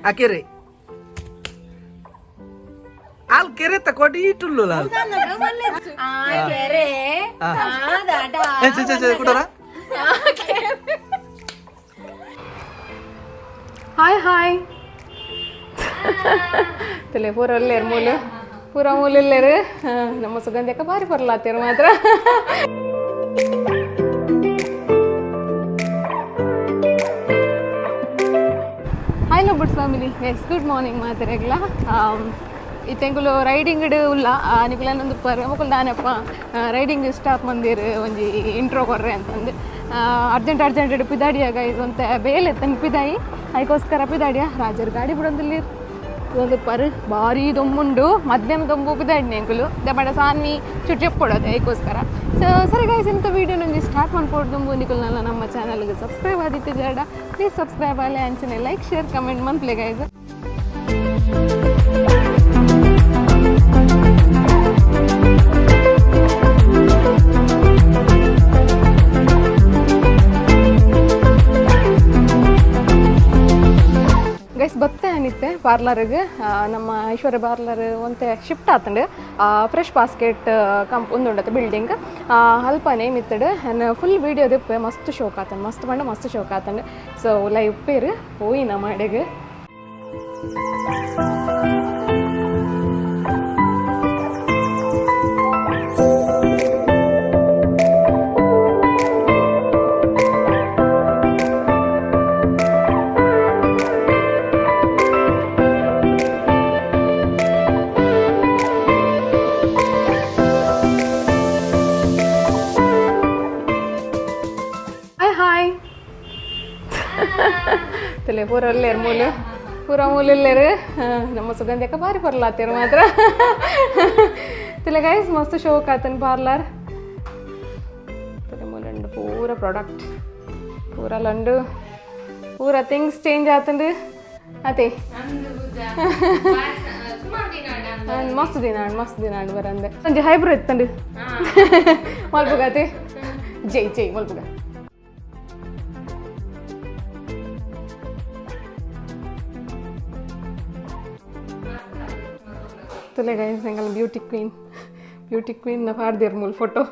ಆ ಕೆರೆ al kere ta kodi tullu la kere che kudara hi tele pura mulleru ನಮ್ಮ ಸುಗಂಧಕ್ಕ ಬಾರಿ ಬರ್ಲಾತಿರು ಮಾತ್ರ hi Lovebirdz family yes good morning ಮಾತರೆಗ್ಲ ಇತ್ತೆಂಗುಲು ರೈಡಿಂಗ್ ಉಲ್ಲ ನಿಕುಲ ನಂದು ಪರಮಕುಲ್ ದಾನಪ್ಪ ರೈಡಿಂಗ್ ಸ್ಟಾಪ್ ಮಂದಿರು ಒಂಜಿ ಇಂಟ್ರೋ ಕೊರ್ರೆ ಅಂತಂದು ಅರ್ಜೆಂಟ್ ಪಿದಾಡಿಯ ಗೈಸ್ ಅಂತ ಬೇಲೆ ತನ್ ಪಿದಾಯಿ ಅದಕ್ಕೋಸ್ಕರ ಪಿದಾಡಿಯ ರಾಜರ ಗಾಡಿ ಬಿಡೋದಿಲ್ಲಿ ಒಂದು ಪರ್ ಭಾರಿ ದೊಮ್ಮುಂಡು ಮಧ್ಯಾಹ್ನ ದೊಂಬು ಪಿದಾಡಿ ನೆಂಕುಲು ದಬಡ ಸಾನ್ವಿ ಚುಟ್ಟಿಪ್ಪೊಡೋದು ಅದಕ್ಕೋಸ್ಕರ ಸೊ ಸರಿ ಗೈಸ್ ಇಂಥ ವೀಡಿಯೋ ನಂಗೆ ಸ್ಟಾರ್ಟ್ ಮಾಡ್ಕೊಡು ದುಂಬು ನಿಕುಲ್ನೆಲ್ಲ ನಮ್ಮ ಚಾನಲ್ಗೆ ಸಬ್ಸ್ಕ್ರೈಬ್ ಆದಿತ್ತು ಜಾಡ ಪ್ಲೀಸ್ ಸಬ್ಸ್ಕ್ರೈಬ್ ಆಗಲಿ ಅಂಚನೆ ಲೈಕ್ ಶೇರ್ ಕಮೆಂಟ್ ಮಂತ್ಲಿ ಗೈಸ್ ಗೈಸ್ ಬತ್ತೆ ಅನಿತ್ತೆ ಪಾರ್ಲರ್ಗೆ ನಮ್ಮ ಐಶ್ವರ್ಯ ಪಾರ್ಲರ್ ಒಂತೆ ಶಿಫ್ಟ್ ಆತಂಡು ಫ್ರೆಶ್ ಬಾಸ್ಕೆಟ್ ಕಂಪ್ ಒಂದುಂಡತ್ತೆ ಬಿಲ್ಡಿಂಗ್ ಅಲ್ಪನೇ ಮಿತ್ತಡು ಫುಲ್ ವೀಡಿಯೋ ದಿಪ್ಪೆ ಮಸ್ತ್ ಶೋಕ್ ಆತಂಡು ಮಸ್ತ್ ಬಂಡ ಮಸ್ತ್ ಶೋಕ್ ಆತಂಡು ಸೊ ಲೈವ್ ಪೇರು ಹೋಯಿನ ಮಾಡೆಗೆ ತಲೆ ಪೂರ ಮೂಲೆರು ನಮ್ಮ ಸುಗಂಧಕ್ಕ ಬಾರಿ ಬರ್ಲಾತಿರು ಮಾತ್ರ ತಲೆ ಗೈಸ್ ಮಸ್ತ್ ಶೋಕ್ ಆತನ್ ಪಾರ್ಲರ್ ತಲೆ ಮೂಲೆಂಡು ಪೂರ ಪ್ರಾಡಕ್ಟ್ ಪೂರ ಲಂಡು ಪೂರ ಥಿಂಗ್ಸ್ ಚೇಂಜ್ ಆತಂಡು ಅದೇ ಮಸ್ತ್ ದಿನ ಬರಂದೆ ಒಂಜಿ ಹೈಬ್ರೋ ಇತ್ತಂಡು ಮಲ್ಪುಗಾತೆ ಜೈ ಮಲ್ಪುಗ तुले गाइस संगल ब्यूटी क्वीन ना फाड़ देर मूल फोटो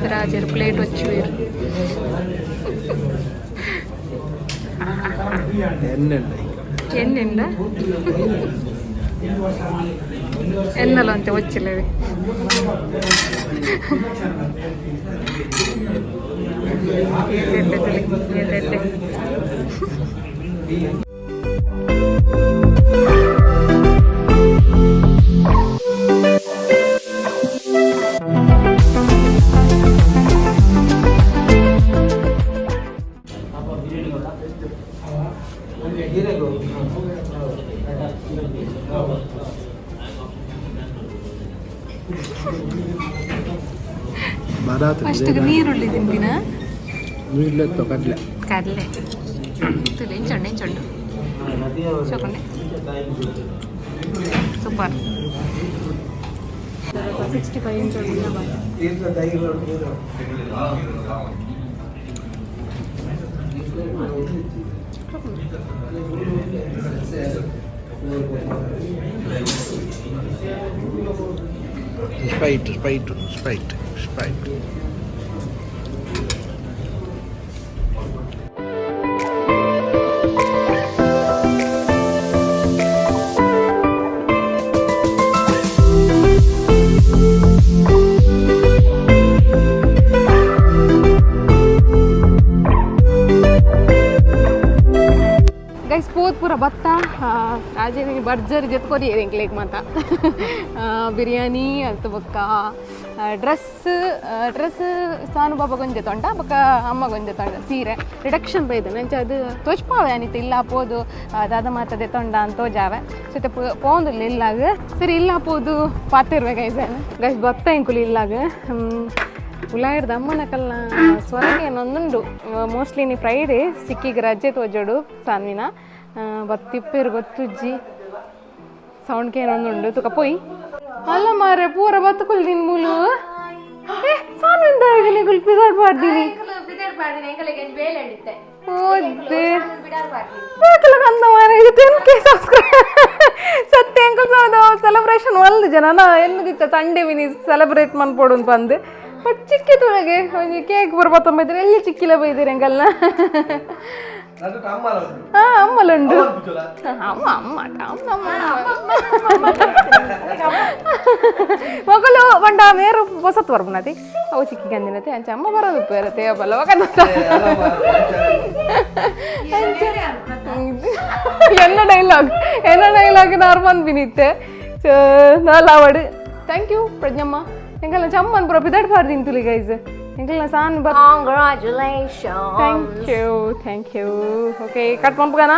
राजर प्लेट वी एन्नल अंत वच्चलेवी ಫಸ್ಟ್ ನೀರುಳ್ಳಿ ತಿಂದಿನ ಕಡಲೆ ಎಂಚಂಡು ಚೊಕೊಂಡೆ ಸೂಪರ್ 65 ಇಂಚು Sprite. ಗೈಸ್ ಪೂರ ಭತ್ತ ರಾಜೇ ನೀನು ಭರ್ಜರಿ ಜೊತೆ ಕೊರಿಯರ್ ಎಂಕ್ಲೇಕ್ ಮಾತಾ ಬಿರಿಯಾನಿ ಅದು ಬೊಕ್ಕ ಡ್ರೆಸ್ ಸಾನು ಬಾಬಾ ಗೊಂಜೆ ತೊಂಡ ಬೊಕ್ಕ ಅಮ್ಮ ಗೊಂಜೆ ತೊಂಡ ಸೀರೆ ರಿಡಕ್ಷನ್ ಬೈದು ನಂಚೆ ಅದು ತೋಚ್ಪಾವೆ ಅನಿತು ಇಲ್ಲ ಪೋದು ದಾದ ಮಾತದೆ ತೊಂಡ ಅಂತ ತೋಜಾವೆ ಸೊತೆ ಪೋಂದಿಲ್ಲ ಇಲ್ಲಾಗ ಸರಿ ಇಲ್ಲ ಪೋದು ಪಾತಿರ್ವೆ ಗೈಸ್ ಭತ್ತ ಎಂಕುಲು ಇಲ್ಲಾಗ ಉಲಾಯಿಡ್ದು ಅಮ್ಮನಕಲ್ನ ಸ್ವರಗೆ ಏನೊಂದುಂಡು ಮೋಸ್ಟ್ಲಿ ನೀ ಫ್ರೈಡೇ ಸಿಕ್ಕಿಗೆ ರಜೆ ತೋಜೋಡು ಸಾನ್ವಿನ ಬತ್ತಿಪ್ಪೇರು ಗೊತ್ತುಜ್ಜಿ ಸೌಂಡ್ಗೆ ಏನೊಂದುಂಡು ತುಕ ಪೋಯ್ ಅಲ್ಲ ಮಾರೆ ಪೂರ ಬತ್ತುಕುಲ್ ನಿನ್ ಮೂಲು ಸಾನ್ವಿಂದ ನಿಗುಲ್ ಪಿದಾಡ್ ಮಾಡ್ದೀನಿ ಓದ್ದೆ ಕಂದ ಮಾರೆ ಇದು 10K ಸಬ್ಸ್ಕ್ರೈಬ್ ಸತ್ಯ ಎಂಕಲ್ ಸೆಲೆಬ್ರೇಷನ್ ಒಲ್ದು ಜನ ನಾ ಎನ್ನದಿತ್ತ ಸಂಡೇ ವಿನಿ ಸೆಲೆಬ್ರೇಟ್ ಮನ್ಪೋಡು ಬಂದು ಬಟ್ ಚಿಕ್ಕಿತು ನನಗೆ ಒಂದು ಕೇಕ್ ಬರ್ಬತ್ತೊಂಬೈದ್ರೆ ಎಲ್ಲಿ ಚಿಕ್ಕಿಲ್ಲ ಬೈದಿರಿ ಎಂಕಲ್ನ ಹಾಂ ಅಮ್ಮಲುಂಡು ಮಗಳು ಬಂಡ ಮೇರು ಹೊಸತ್ತು ಬರ್ಬನತಿ ಅವು ಚಿಕ್ಕಿ ಗಂದಿನತೆ ಅಂಚೆ ಅಮ್ಮ ಬರೋದು ಬೇರತೆ ಬಲ್ಲವ ಎನ್ನ ಡೈಲಾಗ್ ನಾರ್ಮಲ್ ಬಿನಿತ್ತೆ ನಾಲಾವಡು ಥ್ಯಾಂಕ್ ಯು ಪ್ರಜ್ಞಮ್ಮ ಎಂಕಲ್ನ ಚಮ್ಮನ್ ಪುರ ಪಿದಾಡ್ ಪಾಡ್ದೀನಿ ತುಲಿ ಗೈಸ್ ಎಂಕಲ್ನ ಸಾನ್ ಬರ್ ಥ್ಯಾಂಕ್ ಯು ಓಕೆ ಕಟ್ ಪಂಪ್ಗನ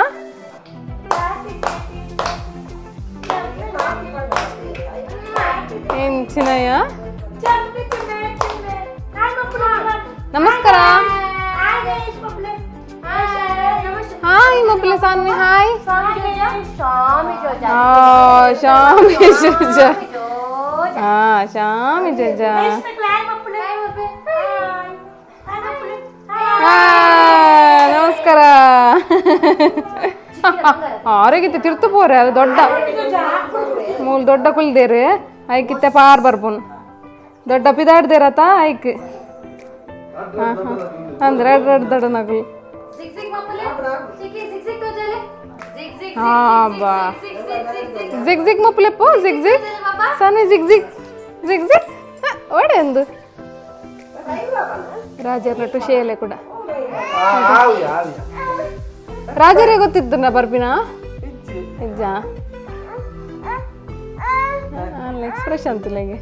ಏನ್ ಚಿನ್ನಯ್ಯ ನಮಸ್ಕಾರ ಹಾಯ್ ಮಕ್ಕಳ ಸಾನ್ವಿ ಹಾಯ್ ಶಾಮಿ ಜೋಜಾ ಶಾಮಿ ಜೋಜಾ ನಮಸ್ಕಾರ ಆರೋಗ್ಯತೆ ತಿರ್ತು ಪೋರೆ ಅದು ದೊಡ್ಡ ಮೂಲ ದೊಡ್ಡ ಕುಲ್ದೇರು ಐಕಿತ್ತೆ ಪಾರ್ ಬರ್ಪುನ್ ದೊಡ್ಡ ಪಿದಾಡ್ದೇರತ ಐಕ್ ಹಾಂ ಹಾಂ ಅಂದ್ರೆ ದೊಡ್ಡ ನಗುಲ್ ಹಾಂ ಬಾ ಜಿಗ್ ಮಪ್ಪಲೆಪ್ಪು ಜಿಗ್ ಸಾನ್ವಿ ಜಿಗ್ ಒಡೆ ಒಂದು ರಾಜರ ಟುಷೇಲೆ ಕೂಡ ರಾಜರೇ ಗೊತ್ತಿದ್ದು ನಾ ಬರ್ಬಿನ ನಿಜ ಅಲ್ಲ ಎಕ್ಸ್ಪ್ರೆಷನ್ ತುಲೆಗೆ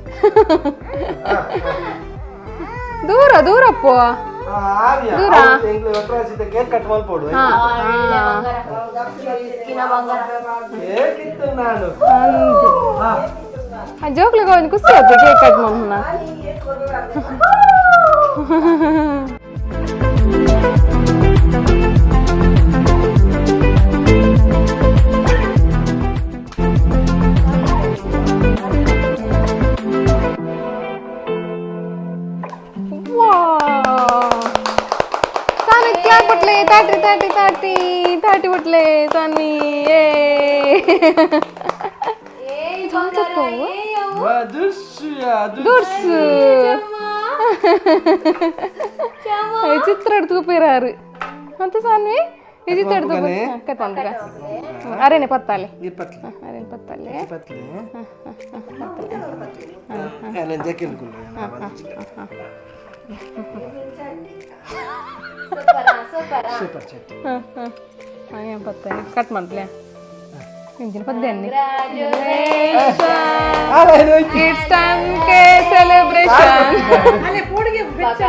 ದೂರಪ್ಪು ದೂರ ಜೋಕ್ಲಿಗೆ ಒಂದು ಖುಷಿ ಆಯ್ತು ಕೇಕ್ ಕಟ್ ಮಾಡೋಣ ತಾಟಿ ಬಿಟ್ಲೆ ಸಾನ್ವಿ ಚಿತ್ರ ತೂಪಿರಾರು ಅಂತ ಸಾನ್ವಿ ಈ ಚಿತ್ರ ಕತ್ತಲ್ಗ ಅರೇನೆ ಪತ್ತಾಲೆ ಅರೇನೆ ಪತ್ತಾಲೆ ಕಟ್ ಮಾಡ್ಲೆ ಇಂಜಿನ ಪದ್ಯ it's 10K celebration Lovebirdz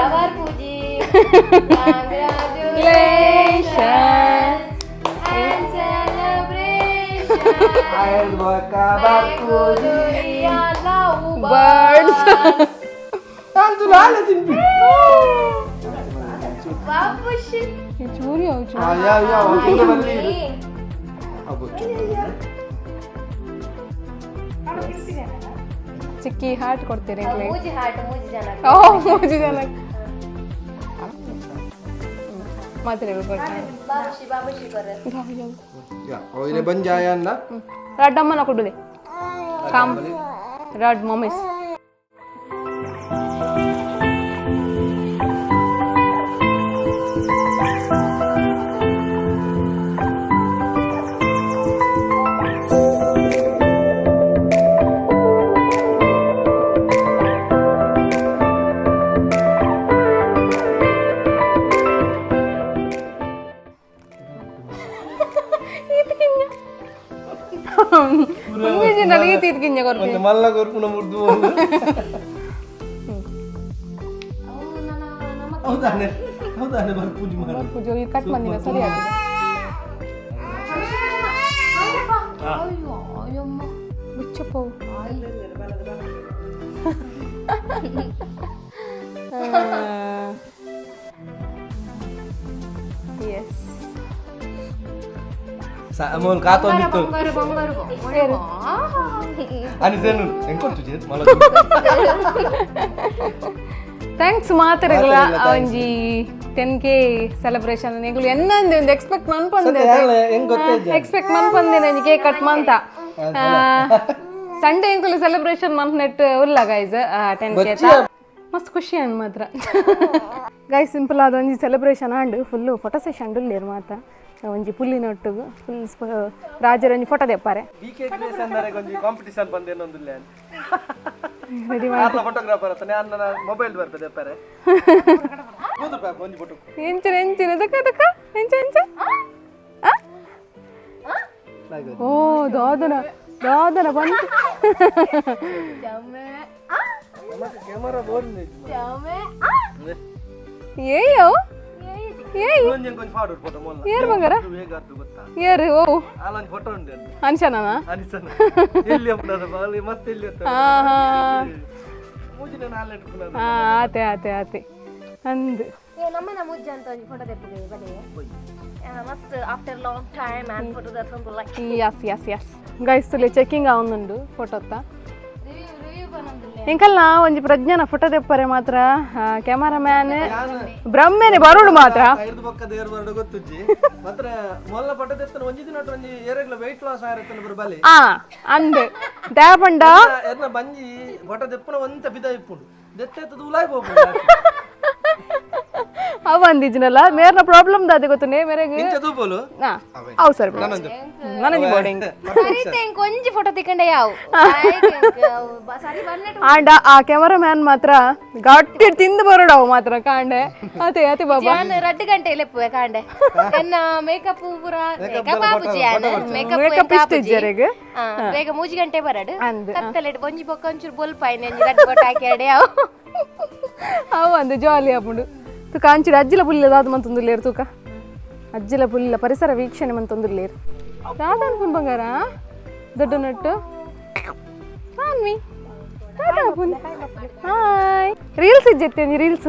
chikki heart ಕೊಡ್ತೀರಿ ಮೂಜಿ ಜನ ರಡ್ ಅಮ್ಮನ ಕೊಡುದೆ ಕಾಮ್ ರಡ್ ಮಮ್ಮೀಸ್ ಈತಿ ಗಿಂಜ ಕೊರ್ಪು ಮಲ್ಲ ಕೊರ್ಪುನ ಮುರ್ದು ಹೌದಾನೆ ಹೌದಾನೆ ಬರ್ ಪೂಜೆ ಮಾಡಿ ಪೂಜೆ ಕಟ್ ಮಾಡಿನ ಸರಿ ಆಗಿದೆ ಅಯ್ಯೋ ಅಯ್ಯಮ್ಮ ಬಿಚ್ಚಪ್ಪು yes Amol kato gitu. ಬಂಗಾರು Ani zenu engko tuje mala. Thanks ಮಾತರಗಳ ಒಂಜಿ 10K ಸೆಲೆಬ್ರೇಷನ್ ನೆಗಳು ಎನ್ನಂದೆ ಒಂದು ಎಕ್ಸ್ಪೆಕ್ಟ್ ಮನ್ಪಂದೆ ಹೆಂಗ್ ಗೊತ್ತೈತೆ ಎಕ್ಸ್ಪೆಕ್ಟ್ ಮನ್ಪಂದೆ ನನಗೆ ಕೇಕ್ ಕಟ್ ಮಂತ ಸಂಡೇ ಎಂಕುಲು ಸೆಲೆಬ್ರೇಷನ್ ಮನ್ಪನೆಟ್ ಉಲ್ಲ ಗೈಸ್ 10K ಮಸ್ತ್ ಖುಷಿ ಅನ್ ಮಾತ್ರ ಗೈಸ್ ಸಿಂಪಲ್ ಆದ ಒಂಜಿ celebration and full photo session ಉಲ್ಲೇರು ಮಾತ ಒಂಜಿ ಪುಲ್ಲಿನೊಟ್ಟಿಗೆ ಫುಲ್ ರಾಜರ ಒಂಜಿ ಫೋಟೋ ತೆಪ್ಪಾರೆ BeautyParlour ಅಂದರೆ ಒಂಜಿ ಕಾಂಪಿಟಿಷನ್ ಬಂದೇನೊಂದಿಲ್ಲ ರೆಡಿ ಆರ್ಲ ಫೋಟೋಗ್ರಾಫರ್ ಅತನೆ ನನ್ನ ಮೊಬೈಲ್ ಬರ್ತದೆ ತೆಪ್ಪಾರೆ ಕೂದು ಪಾಪ ಒಂಜಿ ಫೋಟೋ ಎಂಚಿನ ಎಂಚಿನ ದಕ್ಕ ಎಂಚ ಎಂಚ ಓ ದಾದನ ಬಂತು ಕ್ಯಾಮೆರಾ ಬೋರ್ಡ್ ಏಯೋ ಏಯ್ ಒಂಜಿ ಫಾರ್ವರ್ಡ್ ಫೋಟೋ ಮೊಲ್ಲ ಏರ್ ಬಂಗಾರ ಹೇಗಾದ್ದು ಗೊತ್ತಾ ಏರ್ ಓ ಅಲ್ಲೊಂದು ಫೋಟೋ ಉಂಟು ಅದು ಅನ್ಶನನಾ ಅನಿಸನ ಎಲ್ಲಿ ಅಪ್ಪನದ ಬಾಲಿ ಮತ್ತೆ ಎಲ್ಲಿ ಅಂತ ಹಾ ಹಾ ಮೂಜಿನ ನಾಳೆ ಇಟ್ಕೊಳ್ಳೋದು ಹಾ ಆತೆ ಅಂದ್ ನಮ್ಮನ ಮುಜ್ಜ ಅಂತ ಒಂದು ಫೋಟೋ ತೆಪ್ಪಿದೆ ಬನ್ನಿ ಮಸ್ತ್ after long time and photo ದರ್ಶನ ಲೈಕ್ ಯಸ್ ಗೈಸ್ ತುಲೆ ಚೆಕಿಂಗ್ ಆವೊಂದುಂಡು ಫೋಟೋತ್ತ ರಿವ್ಯೂ ಬಂದಿಲ್ಲ ಎಂಕಲ್ನ ಒಂಜಿ ಪ್ರಜ್ಞಾನ ಫೋಟೋ ತೆಪ್ಪರೆ ಮಾತ್ರ ಕ್ಯಾಮರಾಮ್ಯಾನ್ ಬ್ರಹ್ಮೆನೆ ಬರೋಡು ಮಾತ್ರ ಐದು ಪಕ್ಕದ ಏರ್ ಬರಡು ಗೊತ್ತುಜ್ಜಿ ಮಾತ್ರ ಮೊಲ್ಲ ಫೋಟೋ ತೆತ್ತನ ಒಂಜಿ ದಿನ ಒಂಜಿ ಏರೆಗ್ಲ weight loss ಆಯಿರತ್ತನ ಬರಬಲಿ ಅಂದ್ ದಾಪಂಡ ಎರ್ನ ಬಂಜಿ ಫೋಟೋ ತೆಪ್ಪನ ಒಂತ ಬಿದ ಇಪ್ಪುಂಡು ದೆತ್ತೆತ್ತದು ಉಲಾಯ್ ಹೋಗ್ಬೋದು ಅವ ಅಂದಿಜ್ನಲ್ಲ ಮೇರ್ನ ಪ್ರಾಬ್ಲಮ್ ದಾದೆ ಗೊತ್ತುನೆ ಮೇರೆಗೆ ಇಂಚ ತೂಪೋಲು ಅವು ಸರ್ ನನಗೆ ಬೋರ್ಡಿಂಗ್ ಸರಿತೆ ಒಂಜಿ ಫೋಟೋ ತಿಕ್ಕಂಡೆ ಯಾವು ಸರಿ ಬಂದ್ಬಿಟ್ಟು ಆಂಡ ಆ ಕ್ಯಾಮರಾಮ್ಯಾನ್ ಮಾತ್ರ ಗಟ್ಟಿ ತಿಂದು ಬರೋಡು ಅವು ಮಾತ್ರ ಕಾಂಡೆ ಅತಿ ಬಾಬಾ ನಾನು 2 ಗಂಟೆ ಲೆಪ್ಪುವೆ ಕಾಂಡೆ ಎನ್ನ ಮೇಕಪ್ ಪೂರ ಮೇಕಪ್ ಆಪುಜಿ ಮೇಕಪ್ ಇಷ್ಟಿಜ್ಜರೆಗೆ ಬೇಗ 3 ಗಂಟೆ ಬರಡು ಅಂದ್ ಕತ್ತಲೆಟ್ ಒಂಜಿ ಬೊಕ್ಕ ಒಂಚೂರು ಬೊಲ್ಪಾಯಿ ನೆಂಜಿ ರಡ್ಡು ಬೊಟ್ಟ ಹಾಕಿ ಅಡೆ ಅವು ಅಂದ್ ಜಾಲಿ ಆಪುಂಡು ತೂಕ ಅಂಚಿಡ ಅಜ್ಜಿಲ ಪುಲ್ಲಿಲ ದಾದ ಮಂತೊಂದುಲ್ಲೇರು ತೂಕ ಅಜ್ಜಿಲ ಪುಲ್ಲಿಲ ಪರಿಸರ ವೀಕ್ಷಣೆ ಮಂತೊಂದುಲ್ಲೇರು ದಾದ ಅನ್ಪುನ್ ಬಂಗಾರ ದೊಡ್ಡ ನಟ್ಟು ಸಾನ್ವಿ ಹಾಯ್ ರೀಲ್ಸ್ ಇಜ್ಜೆತ್ತೆ reels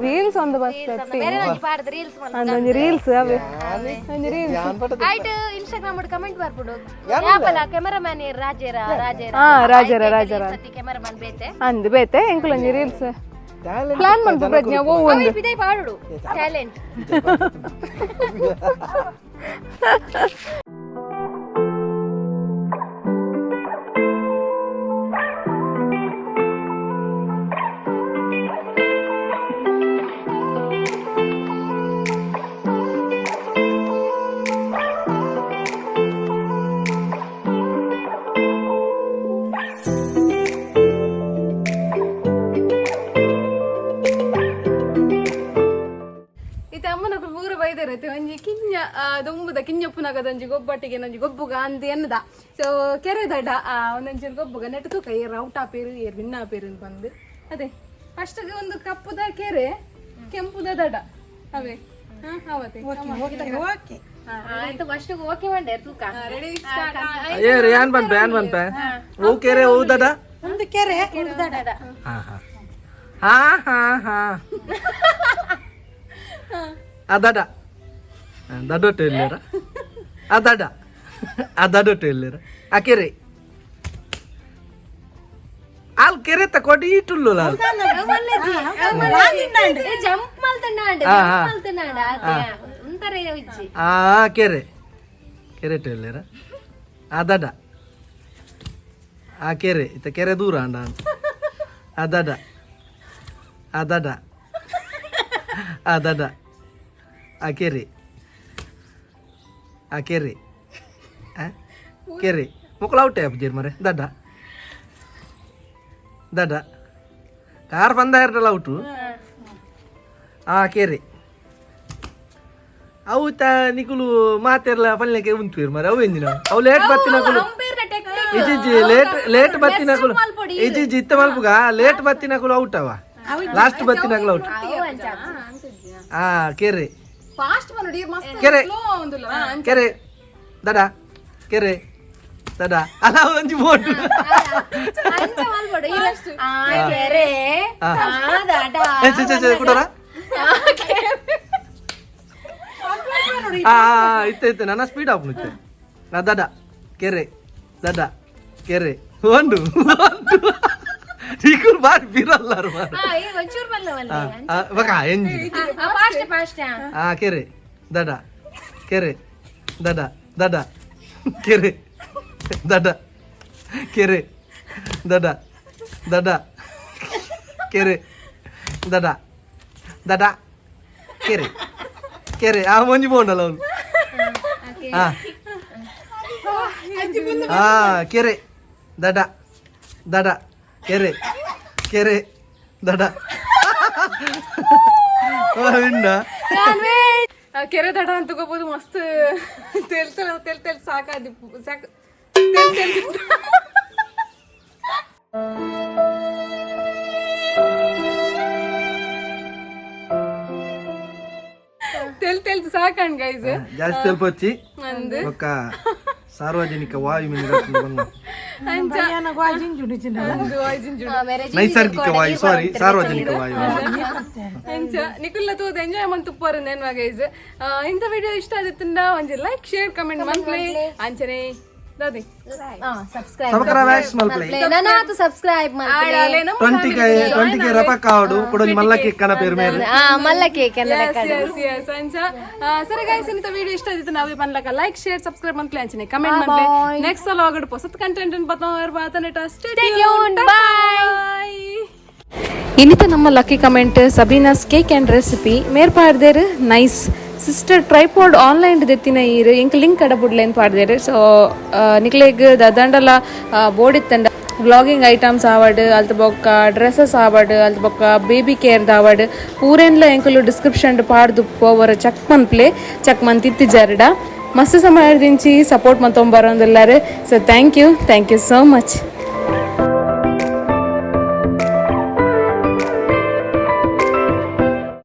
reels on the bus ಅಂದೊಂಜಿ ರೀಲ್ಸ್ ಅವೇ ಒಂಜಿ ರೀಲ್ಸ್ ಆಯ್ತು ಇನ್ಸ್ಟಾಗ್ರಾಮ್ ಕಮೆಂಟ್ ಬರ್ಬಿಡು ಯಾಪಲ ಕ್ಯಾಮರಾಮನ್ ರಾಜರ ಕ್ಯಾಮರಾಮನ್ ಬೇತೆ ಅಂದ್ ಬೇತೆ ಎಂಕುಲೊಂಜಿ ರೀಲ್ಸ್ ಪ್ಲಾನ್ ಮಾಡ್ಬು ಪ್ರಜ್ಞಾ ಓ ಒಂದು ಬಿದೈ ಪಾಡುಡು ಟ್ಯಾಲೆಂಟ್ ಒಂಜಿ ಕಿಂಜ ದೊಂಬುದ ಕಿಂಜಪ್ಪುನಗದ ಒಂಜಿ ಗೊಬ್ಬಟ್ಟಿಗೆ ಒಂಜಿ ಗೊಬ್ಬುಗ ಅಂದ್ ಎನ್ನದ ಸೊ ಕೆರೆ ದಡ ಒಂದೊಂಚೂರು ಗೊಬ್ಬುಗ ನೆಟ್ಟು ತೂಕ ಏರ್ ಔಟ್ ಆಪೇರು ಏರ್ ವಿನ್ ಆಪೇರು ಬಂದು ಅದೇ ಫಸ್ಟ್ ಒಂದು ಕಪ್ಪುದ ಕೆರೆ ಕೆಂಪುದ ದಡ ಅವೇ ಅವತ್ತೆ ಆಯ್ತು ಫಸ್ಟ್ ಓಕೆ ಮಂಡೆ ತೂಕ ರೆಡಿ ಏರ್ ಯಾನ್ ಬಂತ ಓ ಕೆರೆ ಓ ದಡ ಒಂದು ಕೆರೆ ಒಂದು ದಡ ಹಾ ಅದಡ ದಡೊಟ್ಟು ಎಲ್ಲರ ಅದಡ ಅದಡೊಟ್ಟು ಎಲ್ಲರ ಆ ಕೆರೆ ಅಲ್ಲಿ ಕೆರೆ ತಕೊಡಿ ಇಟ್ಟುಲ್ಲು ಜಂಪ್ ಮಲ್ತನಾಂಡ ಒಂತರ ಇಜ್ಜಿ ಆ ಕೆರೆ ಕೆರೆ ಎಲ್ಲರ ಅದಡ ಆ ಕೆರೆ ಇತ್ತ ಕೆರೆ ದೂರ ಅಂಡ ಅದಡ ಅದಡ ಅದಡ ಆ ಕೆರೆ ಕೆರೆ ಮುಕ್ಕಳ ಔಟೆ ಅಪ್ಜೀರ್ ಮರೆ ದಡ್ಡ ದಡ್ಡ ಕಾರ್ ಬಂದ ಇರಲ್ಲ ಔಟು ಆ ಕೆರೆ ಅವು ನಿಕುಲು ಮಾತೆರ್ಲ ಪಲ್ಯಕ್ಕೆ ಉಂಟು ಮರೆ ಅವು ಎಂದಿನ ಅವು ಲೇಟ್ ಬರ್ತೀನಿ ಇಜ್ಜಿ ಲೇಟ್ ಬತ್ತಿನಕುಲು ಇಜ್ಜಿ ಇತ್ತ ಮಲ್ಪುಗ ಲೇಟ್ ಬತ್ತಿನಕುಲು ಔಟ್ ಅವ ಲಾಸ್ಟ್ ಬತ್ತಿನಕುಲು ಔಟ್ ಹಾ ಕೆರೆ ಕೆರೆ ಕೆರೆ ದಡ ಕೆರೆ ದಡ ಅಲ್ಲ ಒಂಜಿ ಬೋಟ್ ಕೊಡೋರ ಇತ್ತೆ ನನ್ನ ಸ್ಪೀಡ್ ಆಫ್ ನಿತ್ತೆ ದಡ ಕೆರೆ ದಡ ಕೆರೆ ಒಂದು ನೀಕು ಬಾರಿ ಬಿರಲ್ಲಾರು ಬಕ ಎಂಜಿ ಕೆರೆ ದಡ ಕೆರೆ ದಡ ದಡ ಕೆರೆ ದಡ ಕೆರೆ ದಡ ದಡ ಕೆರೆ ದಡ ದಡ ಕೆರೆ ಕೆರೆ ಆ ಮಂಜಿ ಬೋಂಡಲ್ಲ ಅವನು ಕೆರೆ ದಡ ದಡ ಕೆರೆ ಕೆರೆ ದಡ ಕೆರೆ ದಡ ಅಂತ ತಗೋಬಹುದು ಮಸ್ತ್ ತೆಲ್ ಸಾಕಾದಿ ಸಾಕ తెల్ సాకండి గైస్ ಜಾಸ್ತಿ ಸ್ವಲ್ಪ వచ్చి ఒక ಸಾರ್ವಜನಿಕ ವಾಯು ನೈಸರ್ಗಿಕ ವಾಯು ಸಾರಿ ಸಾರ್ವಜನಿಕ ವಾಯು ನಿಖಿಲ್ ತೋದ ಎಂಜಾಯ್ ಮಂತ್ ಉಪ್ಪರು ನೆನ್ವಾ ಗೈಸ್ ಇಂಥ ವಿಡಿಯೋ ಇಷ್ಟ ಆದಿತ್ತಂದ ಒಂಜಿ ಲೈಕ್ ಶೇರ್ ಕಮೆಂಟ್ ಮಂತ್ಲಿ ಅಂಚನೆ ದಾದಿ సబ్స్క్రైబ్ మల్లి 20k రపకాడు కొడని మల్ల కేక్ కన పేరు మేరు మల్ల కేక్ సరే గైస్ ఇంత వీడియో ఇಷ್ಟ ಆದಿತ್ತು ನಾವೇ ಪನ್ಲಕ ಲೈಕ್ ಶೇರ್ ಸಬ್ಸ್ಕ್ರೈಬ್ ಮಂತ್ಲಿ ಅಂಚನೆ ಕಮೆಂಟ್ ಮಂತ್ಲಿ ನೆಕ್ಸ್ಟ್ ಲಾಗಡ್ ಹೊಸ ಕಂಟೆಂಟ್ ಅನ್ನು ಬತಾನೆ ಸ್ಟೇ ಟ್ಯೂನ್ಡ್ ಬೈ ಇನ್ನಿತ ನಮ್ಮ lucky comment Sabina's cake and recipe ಮೇರ್ ಪಾಡ್ದೇರ್ ನೈಸ್ ಸಿಸ್ಟರ್ ಟ್ರೈಪಾಡ್ ಆನ್ಲೈನ್ ದೆತ್ತಿನ ಈರು ಎಂಕ್ ಲಿಂಕ್ ಕಡ ಬುಡ್ಲೇನ್ ಪಾಡ್ದೇರ್ ಸೊ ನಿಕ್ಲೆಗ್ ದಂಡಲ ಬೋರ್ಡ್ ಇತ್ತಂಡ ವ್ಲಾಗಿಂಗ್ ಐಟಮ್ಸ್ ಆವಡ್ ಅಲ್ತ ಬೊಕ್ಕ ಡ್ರೆಸ್ಸಸ್ ಆವಡ್ ಅಲ್ತ ಬೊಕ್ಕ ಬೇಬಿ ಕೇರ್ ದಾವಡ್ ಪೂರೆನ್ಲ ಎಂಕುಲು ಡಿಸ್ಕ್ರಿಪ್ಷನ್ ಪಾಡ್ದು ಪೋವರ ಚೆಕ್ ಮಂತಿತ್ತಿ ಜರ್ಡ ಮಸ್ತ್ ಸಮಯದಿಂಚಿ ಸಪೋರ್ಟ್ ಮಂತೊಂಬರೊಂದುಲ್ಲಾರು so thank you so much